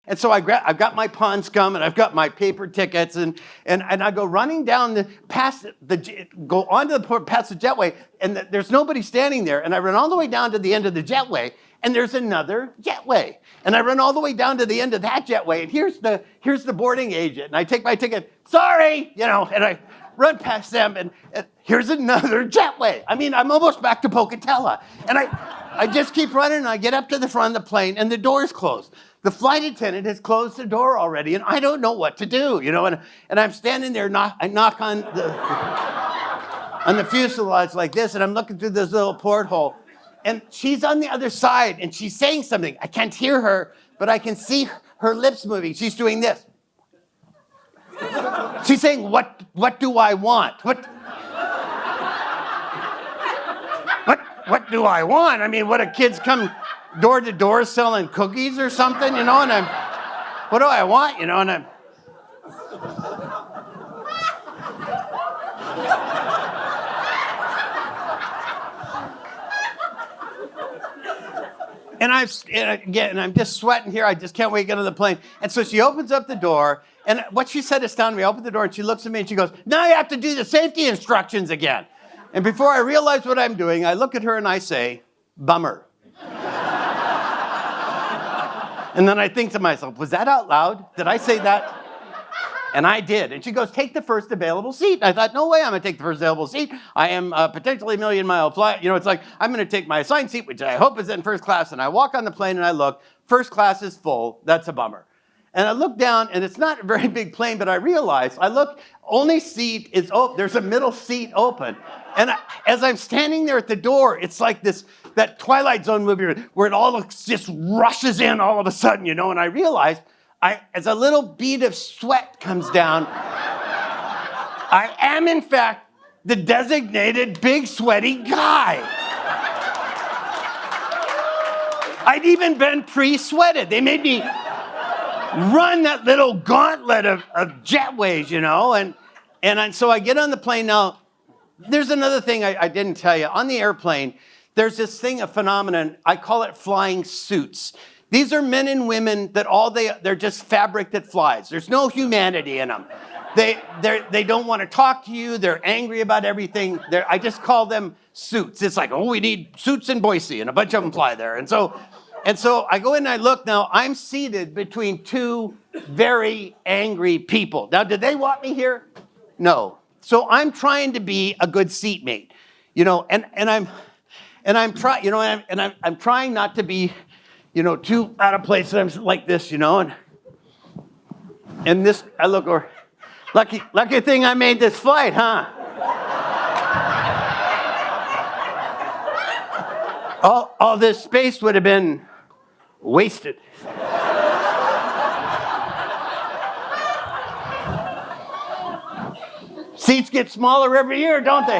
And so I've got my pond scum and I've got my paper tickets and I go running down past the jetway and there's nobody standing there. And I run all the way down to the end of the jetway and there's another jetway. And I run all the way down to the end of that jetway and here's the boarding agent. And I take my ticket, sorry, and I run past them and here's another jetway. I mean, I'm almost back to Pocatello. And I just keep running and I get up to the front of the plane and the door's closed. The flight attendant has closed the door already, and I don't know what to do, and I'm standing there, I knock on the fuselage like this, and I'm looking through this little porthole, and she's on the other side, and she's saying something. I can't hear her, but I can see her lips moving. She's doing this. She's saying, what do I want? What do I want? I mean, what do kids come door to door selling cookies or something, and what do I want, and I'm... And I'm just sweating here. I just can't wait to get on the plane. And so she opens up the door, and what she said astounded me. I opened the door, and she looks at me, and she goes, now you have to do the safety instructions again. And before I realize what I'm doing, I look at her, and I say, bummer. And then I think to myself, was that out loud? Did I say that? And I did. And she goes, take the first available seat. And I thought, no way I'm going to take the first available seat. I am potentially a million-mile flight. It's like, I'm going to take my assigned seat, which I hope is in first class. And I walk on the plane and I look, first class is full. That's a bummer. And I look down, and it's not a very big plane, but I realize, only seat is open. There's a middle seat open. And as I'm standing there at the door, it's like that Twilight Zone movie where it all just rushes in all of a sudden, and I realize, as a little bead of sweat comes down, I am, in fact, the designated big sweaty guy. I'd even been pre-sweated. They made me run that little gauntlet of jetways, and so I get on the plane. Now, there's another thing I didn't tell you. On the airplane, there's this thing, a phenomenon, I call it flying suits. These are men and women that they're just fabric that flies. There's no humanity in them. They don't want to talk to you. They're angry about everything. I just call them suits. It's like, we need suits in Boise, and a bunch of them fly there. And so I go in and I look. Now, I'm seated between two very angry people. Now, did they want me here? No. So I'm trying to be a good seatmate, and I'm trying not to be, too out of place. And I'm like this, and this, I look over, lucky thing I made this flight, huh? All this space would have been wasted. Seats get smaller every year, don't they?